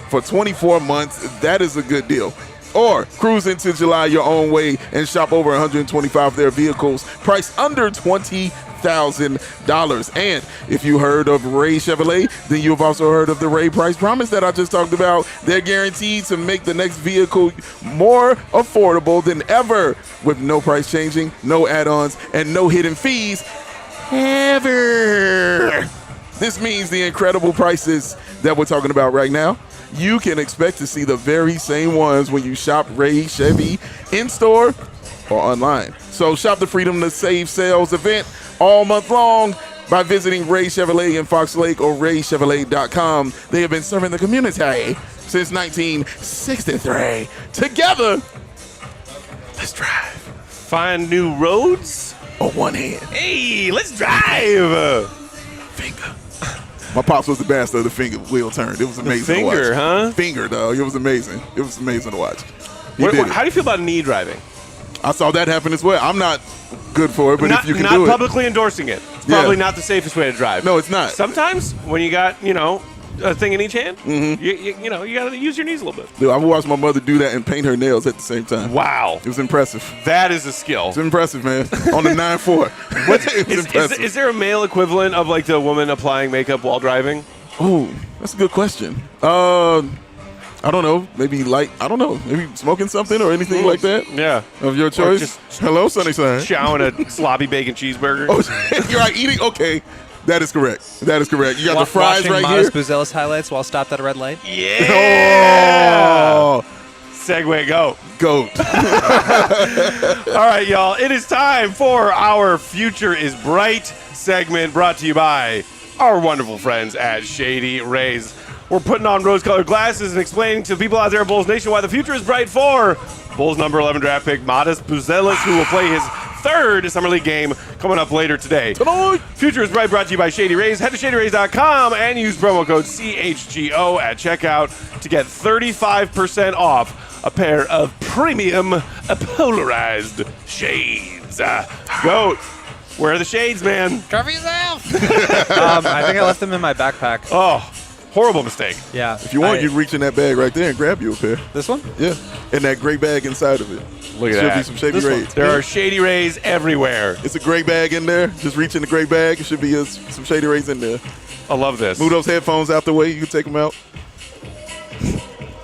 for 24 months. That is a good deal. Or cruise into July your own way and shop over 125 of their vehicles priced under $20,000. And if you heard of Ray Chevrolet, then you've also heard of the Ray Price Promise that I just talked about. They're guaranteed to make the next vehicle more affordable than ever with no price changing, no add-ons, and no hidden fees ever. This means the incredible prices that we're talking about right now, you can expect to see the very same ones when you shop Ray Chevy in-store or online. So shop the Freedom to Save sales event all month long by visiting Ray Chevrolet in Fox Lake or raychevrolet.com. They have been serving the community since 1963. Together, let's drive. Find new roads On one hand, Hey, let's drive. finger. My pops was the master of the finger wheel turn. It was amazing finger, to watch. huh? Finger, dog. It was amazing. It was amazing to watch. He How did do it. you feel about knee driving? I saw that happen as well. I'm not good for it, but not if you can not do it. publicly endorsing it. It's Yeah. probably not the safest way to drive. No, it's not. Sometimes when you got, a thing in each hand, you got to use your knees a little bit. Dude, I watched my mother do that and paint her nails at the same time. Wow. It was impressive. That is a skill. It's impressive, man. On the 9-4. It was impressive. Is there a male equivalent of like the woman applying makeup while driving? Oh, that's a good question. I don't know. Maybe I don't know. Maybe smoking something or anything like that Yeah. of your choice. just Hello, Sunnyside. Chowing a sloppy bacon cheeseburger. Oh, you're right. Eating. Okay, that is correct. That is correct. You got the fries Watching right Matas here. Buzelis highlights while stopped at a red light. Yeah. Oh, Segway, go. goat. All right, y'all. It is time for our Future is Bright segment brought to you by our wonderful friends at Shady Rays. We're putting on rose-colored glasses and explaining to the people out there at Bulls Nation why the future is bright for Bulls number 11 draft pick Matas Buzelis, who will play his third Summer League game coming up later today. Tonight. Future is Bright brought to you by Shady Rays. Head to shadyrays.com and use promo code CHGO at checkout to get 35% off a pair of premium polarized shades. Goat, where are the shades, man? Cover yourself. I think I left them in my backpack. Oh, horrible mistake. Yeah. If you want, you can reach in that bag right there and grab you a pair. This one? Yeah, and that gray bag inside of it. Look at Should that. be some Shady This one. Rays. There are Shady Rays everywhere. It's a gray bag in there. Just reach in the gray bag. It should be some Shady Rays in there. I love this. Move those headphones out the way. You can take them out.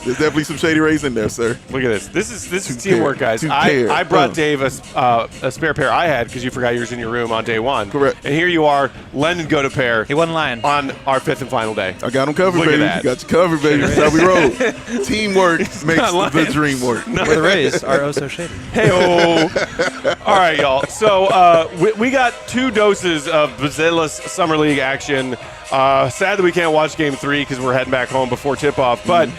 There's definitely some Shady Rays in there, sir. Look at this. This is Two teamwork, pair. guys. Two I pair. brought Dave a spare pair I had because you forgot yours in your room on day one. Correct. And here you are, lending go to pair He wasn't lying. on our fifth and final day. I got them covered, Look at baby. that. Got you covered, baby. That's how we roll. Teamwork makes not lying. the dream work. Where the Rays are oh so shady. Hey-oh. All right, y'all. So we got 2 doses of Buzelis Summer League action. Sad that we can't watch Game 3 because we're heading back home before tip-off. But,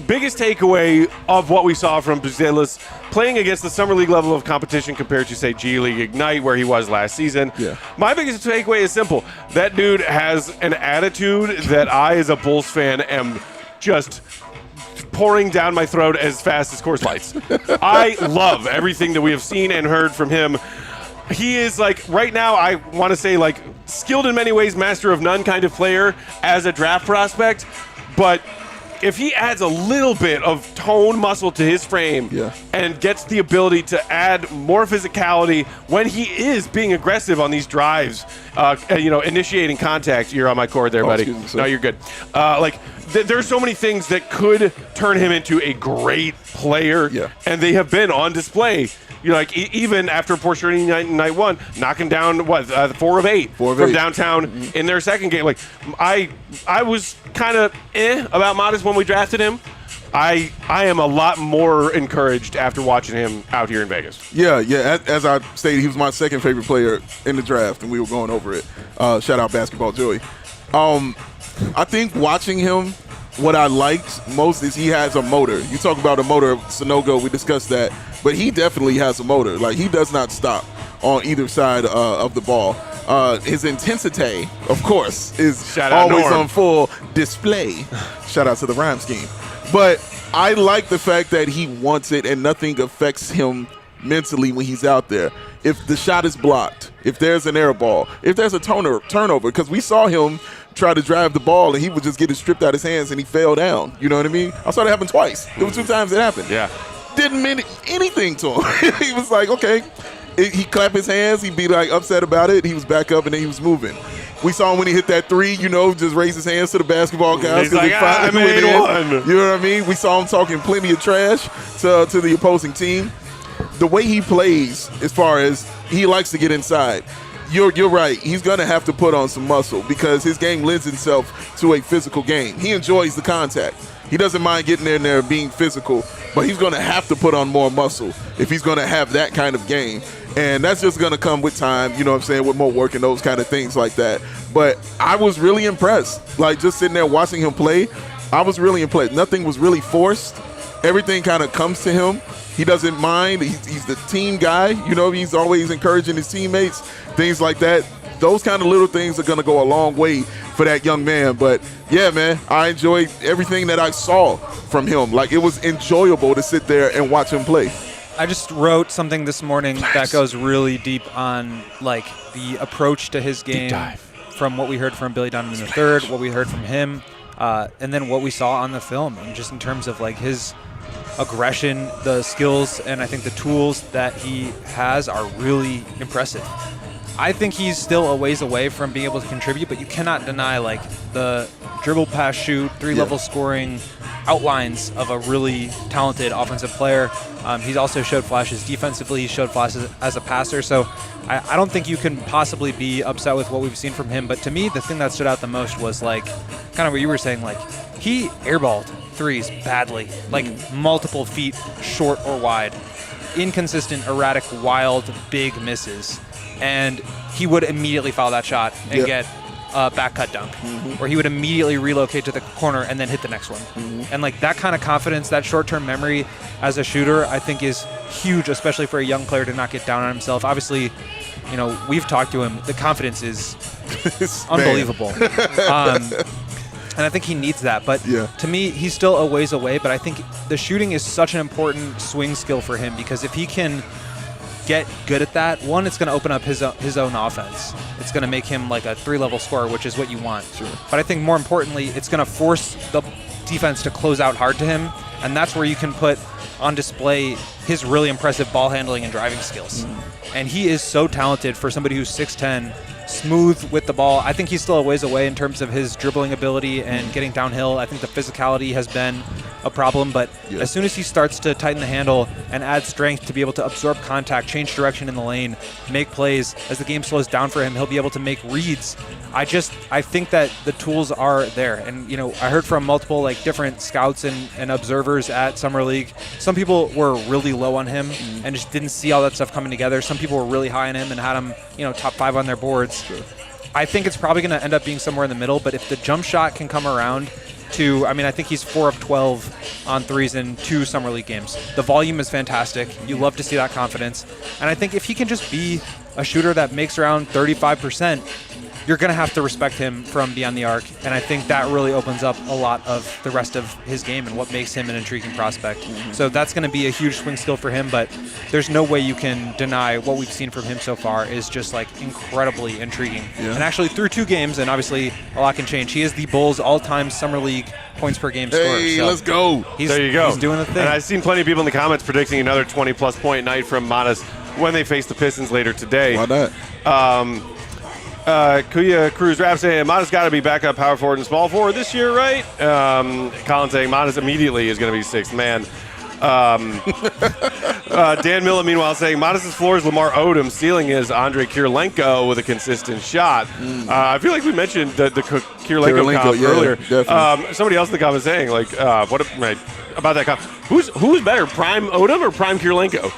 biggest takeaway of what we saw from Buzelis playing against the Summer League level of competition compared to, say, G League Ignite, where he was last season. Yeah. My biggest takeaway is simple. That dude has an attitude that I, as a Bulls fan, am just pouring down my throat as fast as Coors Lights. I love everything that we have seen and heard from him. He is, right now, I want to say, skilled in many ways, master of none kind of player as a draft prospect, but if he adds a little bit of tone muscle to his frame and gets the ability to add more physicality when he is being aggressive on these drives, initiating contact. You're on my cord there, buddy. No, you're good. There's so many things that could turn him into a great player, and they have been on display. Even after Port Shirley night one, knocking down 4 of 8 from downtown in their second game. I was kind of about Matas when we drafted him. I am a lot more encouraged after watching him out here in Vegas. Yeah. As I stated, he was my second favorite player in the draft, and we were going over it. Shout out Basketball Joey. I think watching him, what I liked most is he has a motor. You talk about a motor, Sonogo, we discussed that, but he definitely has a motor. He does not stop on either side of the ball. His intensity, of course, is always on full display. Shout out to the rhyme scheme. But I like the fact that he wants it and nothing affects him mentally when he's out there. If the shot is blocked, if there's an air ball, if there's a turnover, because we saw him try to drive the ball and he would just get it stripped out his hands and he fell down. You know what I mean? I saw that happen twice. It was 2 times it happened. Yeah. Didn't mean anything to him. He was like, okay. He clapped his hands. He'd be upset about it. He was back up and then he was moving. We saw him when he hit that 3, just raise his hands to the basketball guys. He's like, I made one. You know what I mean? We saw him talking plenty of trash to the opposing team. The way he plays, as far as he likes to get inside, you're right. He's going to have to put on some muscle because his game lends itself to a physical game. He enjoys the contact. He doesn't mind getting in there being physical, but he's going to have to put on more muscle if he's going to have that kind of game. And that's just going to come with time, with more work and those kind of things like that. But I was really impressed. Just sitting there watching him play, I was really impressed. Nothing was really forced. Everything kind of comes to him. He doesn't mind. He's the team guy. He's always encouraging his teammates, things like that. Those kind of little things are going to go a long way for that young man. But, yeah, man, I enjoyed everything that I saw from him. It was enjoyable to sit there and watch him play. I just wrote something this morning that goes really deep on, the approach to his game from what we heard from Billy Donovan III, what we heard from him, and then what we saw on the film. And just in terms of, his aggression, the skills, and I think the tools that he has are really impressive. I think he's still a ways away from being able to contribute, but you cannot deny the dribble, pass, shoot, 3-level scoring outlines of a really talented offensive player. He's also showed flashes defensively. He showed flashes as a passer. So I don't think you can possibly be upset with what we've seen from him. But to me, the thing that stood out the most was kind of what you were saying. He airballed threes badly, multiple feet short or wide, inconsistent, erratic, wild, big misses. And he would immediately foul that shot and get a back cut dunk, or he would immediately relocate to the corner and then hit the next one. And that kind of confidence, that short-term memory as a shooter, I think is huge, especially for a young player to not get down on himself. Obviously, we've talked to him. The confidence is unbelievable. And I think he needs that. But to me, he's still a ways away. But I think the shooting is such an important swing skill for him because if he can get good at that, one, it's going to open up his own offense. It's going to make him a 3-level scorer, which is what you want. Sure. But I think more importantly, it's going to force the defense to close out hard to him, and that's where you can put on display his really impressive ball handling and driving skills. And he is so talented for somebody who's 6'10", smooth with the ball. I think he's still a ways away in terms of his dribbling ability and getting downhill. I think the physicality has been a problem, but as soon as he starts to tighten the handle and add strength to be able to absorb contact, change direction in the lane, make plays, as the game slows down for him, he'll be able to make reads. I think that the tools are there. And, I heard from multiple different scouts and observers at Summer League. Some people were really low on him and just didn't see all that stuff coming together. Some people were really high on him and had him, top 5 on their boards. Sure. I think it's probably going to end up being somewhere in the middle, but if the jump shot can come around to, I think he's 4 of 12 on threes in 2 Summer League games. The volume is fantastic. You love to see that confidence. And I think if he can just be a shooter that makes around 35%, you're going to have to respect him from beyond the arc. And I think that really opens up a lot of the rest of his game and what makes him an intriguing prospect. So that's going to be a huge swing skill for him, but there's no way you can deny what we've seen from him so far is just like incredibly intriguing. And actually through 2 games, and obviously a lot can change, he is the Bulls all-time Summer League points per game scorer. Hey, so let's go. There you go. He's doing the thing. And I've seen plenty of people in the comments predicting another 20-plus point night from Matas when they face the Pistons later today. Why not? Kuya Cruz Rap saying Matas got to be backup power forward and small forward this year, right? Colin saying Matas immediately is going to be 6th man. Dan Miller, meanwhile, saying Matas' floor is Lamar Odom, ceiling is Andrei Kirilenko with a consistent shot. I feel like we mentioned the Kirilenko comp earlier. Somebody else in the comments saying about that comp. Who's better, prime Odom or prime Kirilenko?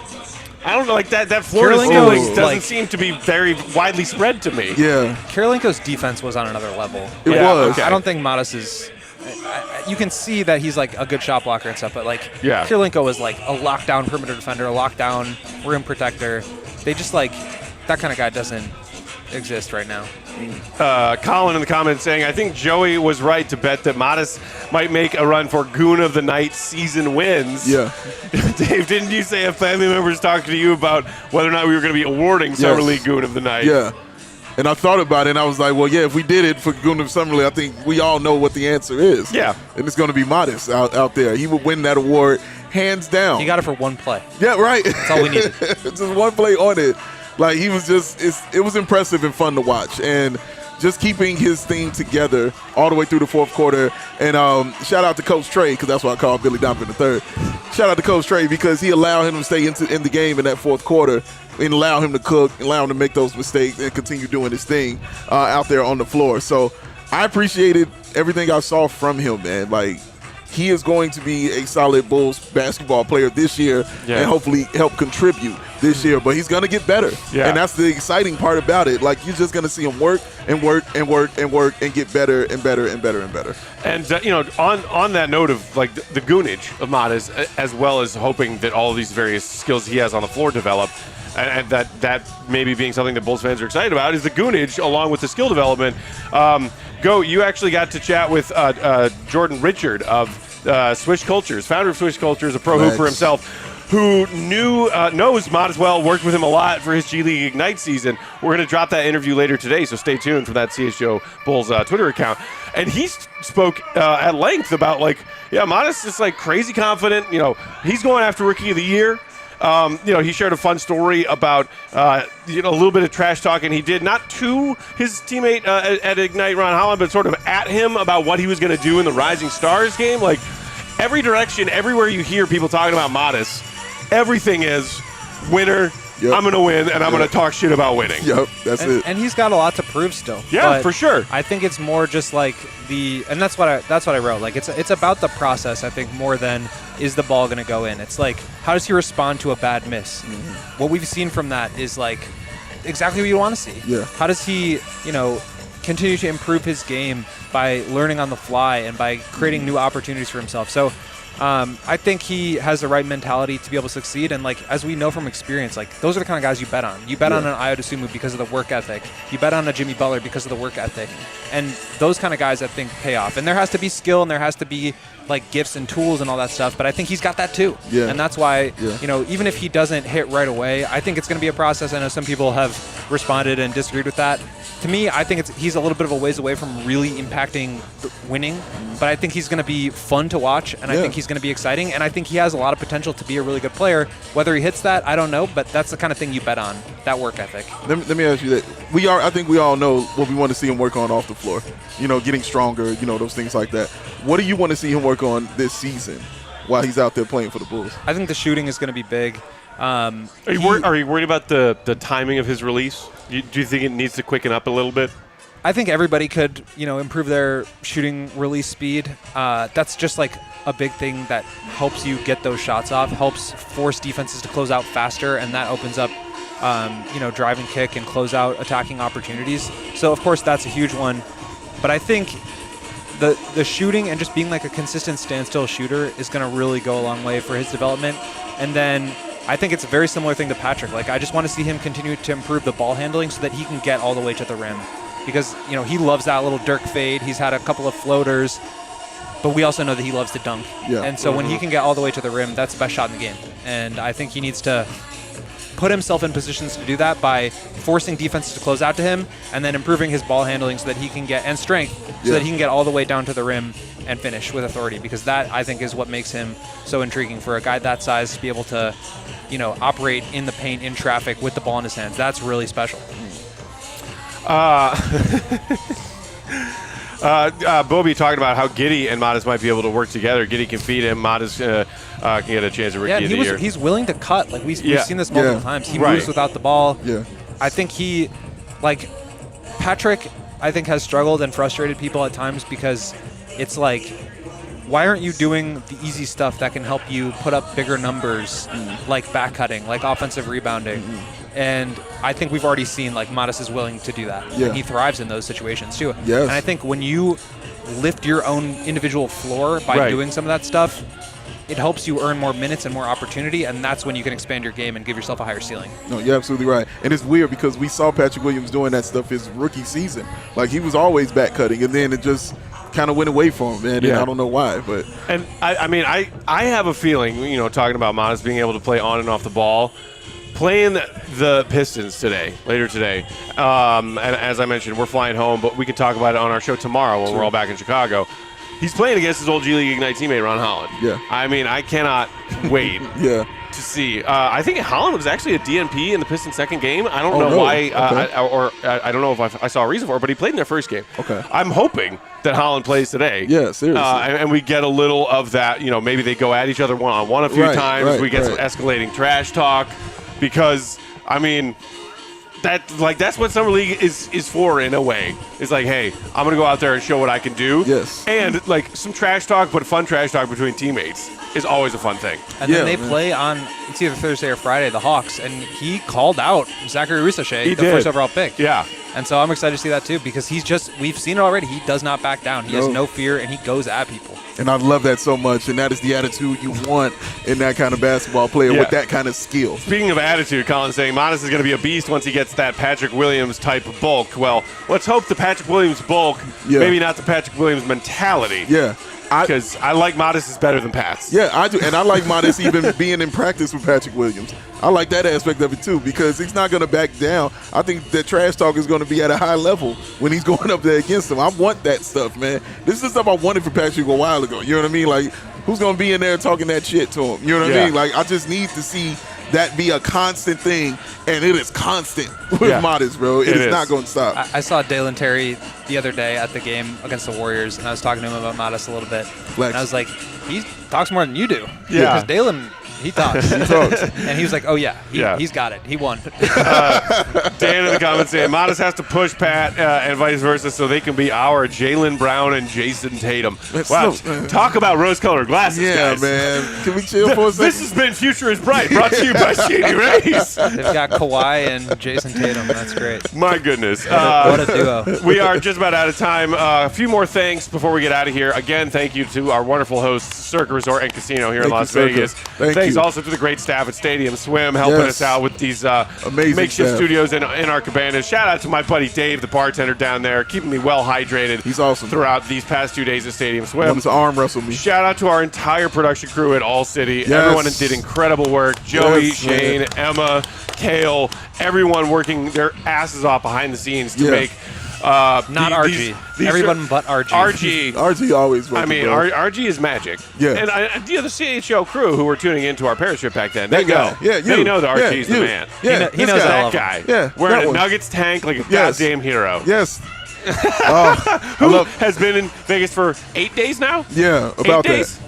I don't know, like that floor ceiling doesn't seem to be very widely spread to me. Yeah. Kirilenko's defense was on another level. It was. Okay. I don't think Matas is. You can see that he's like a good shot blocker and stuff, but like Kirilenko was like a lockdown perimeter defender, a lockdown rim protector. They just like that kind of guy doesn't exist right now. Colin in the comments saying, I think Joey was right to bet that Matas might make a run for Goon of the Night season wins. Yeah. Dave, didn't you say a family member was talking to you about whether or not we were going to be awarding Summer League Goon of the Night? Yeah. And I thought about it, and I was like, well, yeah, if we did it for Goon of Summer League, I think we all know what the answer is. Yeah. And it's going to be Matas out there. He would win that award hands down. He got it for 1 play. Yeah, right. That's all we needed. Just 1 play on it. Like, he was just, it was impressive and fun to watch. And just keeping his thing together all the way through the 4th quarter. And shout out to Coach Trey, because that's why I call Billy Donovan III. Shout out to Coach Trey, because he allowed him to stay in the game in that 4th quarter and allow him to cook, allow him to make those mistakes and continue doing his thing out there on the floor. So I appreciated everything I saw from him, man. Like, he is going to be a solid Bulls basketball player this year and hopefully help contribute this year. But he's going to get better. Yeah. And that's the exciting part about it. Like, you're just going to see him work and work and work and work and get better and better and better and better. And, on that note of, like, the goonage of Matas, as well as hoping that all of these various skills he has on the floor develop, and that maybe being something that Bulls fans are excited about, is the goonage along with the skill development. You actually got to chat with Jordan Richard of Swish Cultures, founder of Swish Cultures, a pro hooper himself, who knows Matas well, worked with him a lot for his G League Ignite season. We're going to drop that interview later today, so stay tuned for that CHGO Bulls Twitter account. And he spoke at length about, like, Matas is, like, crazy confident. He's going after Rookie of the Year. He shared a fun story about a little bit of trash talking he did, not to his teammate at Ignite, Ron Holland, but sort of at him about what he was going to do in the Rising Stars game. Like, every direction, everywhere you hear people talking about Matas, everything is winner. Yep. I'm going to win, and I'm going to talk shit about winning. Yep, that's it. And he's got a lot to prove still. Yeah, for sure. I think it's more just like and that's what I wrote. Like, it's about the process, I think, more than is the ball going to go in. It's like, how does he respond to a bad miss? Mm-hmm. What we've seen from that is, like, exactly what you want to see. Yeah. How does he, continue to improve his game by learning on the fly and by creating new opportunities for himself? So I think he has the right mentality to be able to succeed. And, like, as we know from experience, like, those are the kind of guys you bet on. You bet on an Ayo Dosunmu because of the work ethic. You bet on a Jimmy Butler because of the work ethic. And those kind of guys, I think, pay off. And there has to be skill and there has to be, like, gifts and tools and all that stuff. But I think he's got that too. Yeah. And that's why, even if he doesn't hit right away, I think it's going to be a process. I know some people have responded and disagreed with that. To me, I think he's a little bit of a ways away from really impacting winning. But I think he's going to be fun to watch, and I think he's going to be exciting. And I think he has a lot of potential to be a really good player. Whether he hits that, I don't know. But that's the kind of thing you bet on, that work ethic. Let me ask you that. I think we all know what we want to see him work on off the floor. Getting stronger, those things like that. What do you want to see him work on this season while he's out there playing for the Bulls? I think the shooting is going to be big. Are you worried about the timing of his release? Do you think it needs to quicken up a little bit? I think everybody could, improve their shooting release speed. That's just like a big thing that helps you get those shots off, helps force defenses to close out faster, and that opens up, drive and kick and close out attacking opportunities. So, of course, that's a huge one. But I think the shooting and just being like a consistent standstill shooter is going to really go a long way for his development. And then I think it's a very similar thing to Patrick. Like, I just want to see him continue to improve the ball handling so that he can get all the way to the rim. because, he loves that little Dirk fade. He's had a couple of floaters, but we also know that he loves to dunk. Yeah. And so when he can get all the way to the rim, that's the best shot in the game. And I think he needs to put himself in positions to do that by forcing defenses to close out to him and then improving his ball handling so that he can get, and strength, so that he can get all the way down to the rim and finish with authority, because that, I think, is what makes him so intriguing for a guy that size to be able to, operate in the paint, in traffic, with the ball in his hands. That's really special. Bobby talking about how Giddey and Matas might be able to work together. Giddey can feed him. Matas can get a chance at rookie of the year. He's willing to cut. Like we've seen this multiple times. He moves without the ball. Yeah. I think Patrick, I think, has struggled and frustrated people at times because it's like, why aren't you doing the easy stuff that can help you put up bigger numbers, like back cutting, like offensive rebounding? And I think we've already seen Matas is willing to do that. Yeah. And he thrives in those situations too. Yes. And I think when you lift your own individual floor by doing some of that stuff, it helps you earn more minutes and more opportunity, and that's when you can expand your game and give yourself a higher ceiling. No, you're absolutely right. And it's weird because we saw Patrick Williams doing that stuff his rookie season. He was always back cutting, and then it just kind of went away from him, man. And I don't know why, but I have a feeling, talking about Matas being able to play on and off the ball, playing the Pistons later today, and as I mentioned, we're flying home, but we can talk about it on our show tomorrow when we're all back in Chicago. He's playing against his old G League Ignite teammate, Ron Holland. Yeah. I cannot wait to see. I think Holland was actually a DNP in the Pistons' second game. I don't know why, I don't know if I saw a reason for it, but he played in their first game. Okay. I'm hoping that Holland plays today. Yeah, seriously. And we get a little of that, maybe they go at each other one-on-one a few times. We get some escalating trash talk because, that's what Summer League is for in a way. It's like, hey, I'm going to go out there and show what I can do. Yes. And some trash talk, but fun trash talk between teammates is always a fun thing. And then they play on, it's either Thursday or Friday, the Hawks, and he called out Zachary Ricochet, the first overall pick. Yeah. And so I'm excited to see that too, because we've seen it already. He does not back down. He has no fear, and he goes at people. And I love that so much, and that is the attitude you want in that kind of basketball player with that kind of skill. Speaking of attitude, Colin's saying Matas is going to be a beast once he gets that Patrick Williams type of bulk. Well, let's hope the Patrick Williams bulk, maybe not the Patrick Williams mentality. Yeah. Because I like Matas is better than Pats. Yeah, I do. And I like Matas even being in practice with Patrick Williams. I like that aspect of it, too, because he's not going to back down. I think that trash talk is going to be at a high level when he's going up there against him. I want that stuff, man. This is the stuff I wanted for Patrick a while ago. You know what I mean? Who's going to be in there talking that shit to him? You know what I mean? I just need to see that be a constant thing, and it is constant with Matas, bro. It is not going to stop. I saw Dalen Terry the other day at the game against the Warriors, and I was talking to him about Matas a little bit. And I was like, he talks more than you do. Yeah. Because Dalen, he talks. And he was like, oh, he's got it. He won. Dan in the comments saying Matas has to push Pat and vice versa so they can be our Jaylen Brown and Jason Tatum. Wow. Talk about rose-colored glasses, guys. Yeah, man. Can we chill for a second? This has been Future is Bright, brought to you by Shady Rays. They've got Kawhi and Jason Tatum. That's great. My goodness. What a duo. We are just about out of time. A few more thanks before we get out of here. Again, thank you to our wonderful hosts, Circa Resort and Casino here in Las Vegas. Thanks also to the great staff at Stadium Swim helping us out with these makeshift studios in our cabanas. Shout out to my buddy Dave, the bartender down there, keeping me well hydrated. He's awesome throughout these past 2 days at Stadium Swim. Wanted to arm wrestle me. Shout out to our entire production crew at ALLCITY. Everyone did incredible work. Joey, Shane, Emma, Kale, everyone working their asses off behind the scenes to make not RG. Everyone but RG. RG always works. RG is magic. Yeah. And the CHGO crew who were tuning into our Parachute back then, they know. Yeah, they know that RG is the man. Yeah, he knows that guy. Yeah, wearing a Nuggets tank like a goddamn hero. Yes. Who has been in Vegas for 8 days now? Yeah, about 8 days?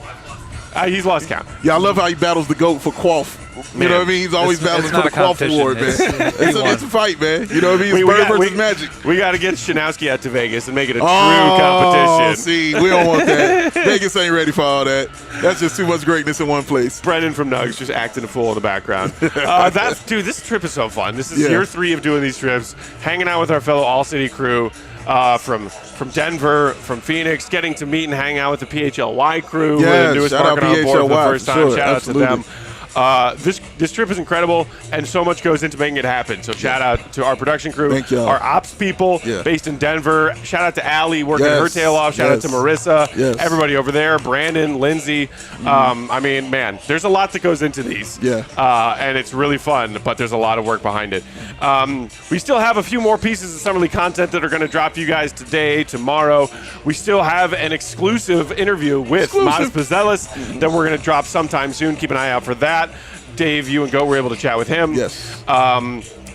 He's lost count. Yeah, I love how he battles the GOAT for Quaff. You know what I mean? He's always battling for the Quaff Award, man. It's a fight, man. You know what I mean? It's Bird versus Magic. We got to get Shanowski out to Vegas and make it a true competition. See, we don't want that. Vegas ain't ready for all that. That's just too much greatness in one place. Brendan from Nugs just acting a fool in the background. Dude, this trip is so fun. This is year 3 of doing these trips, hanging out with our fellow ALLCITY crew. From Denver, from Phoenix, getting to meet and hang out with the PHLY crew. Yeah, the newest shout out market on board for the PHLY, first time. Shout out to them. This trip is incredible, and so much goes into making it happen. So shout out to our production crew, Thank y'all. our ops people based in Denver. Shout out to Allie working her tail off. Shout out to Marissa, everybody over there, Brandon, Lindsay. I mean, man, there's a lot that goes into these. And it's really fun, but there's a lot of work behind it. We still have a few more pieces of Summer League content that are going to drop to you guys today, tomorrow. We still have an exclusive interview with Matas Buzelis that we're going to drop sometime soon. Keep an eye out for that. Dave, you and Go were able to chat with him. Yes.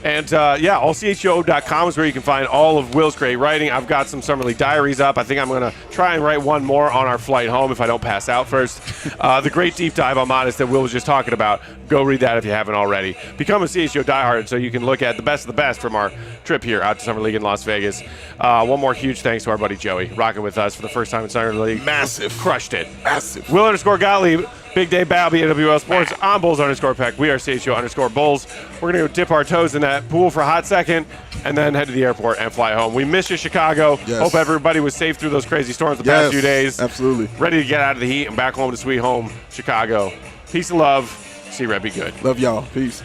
AllCHGO.com is where you can find all of Will's great writing. I've got some Summer League diaries up. I think I'm going to try and write one more on our flight home if I don't pass out first. The great deep dive on Matas that Will was just talking about. Go read that if you haven't already. Become a CHGO diehard so you can look at the best of the best from our trip here out to Summer League in Las Vegas. One more huge thanks to our buddy Joey, rocking with us for the first time in Summer League. Massive. Crushed it. Massive. Will_Gottlieb. Big Day Babby, AWL Sports. I'm Bulls_Peck. We are CHGO_Bulls. We're going to go dip our toes in that pool for a hot second and then head to the airport and fly home. We miss you, Chicago. Yes. Hope everybody was safe through those crazy storms the past few days. Absolutely. Ready to get out of the heat and back home to sweet home, Chicago. Peace and love. See Red be good. Love y'all. Peace.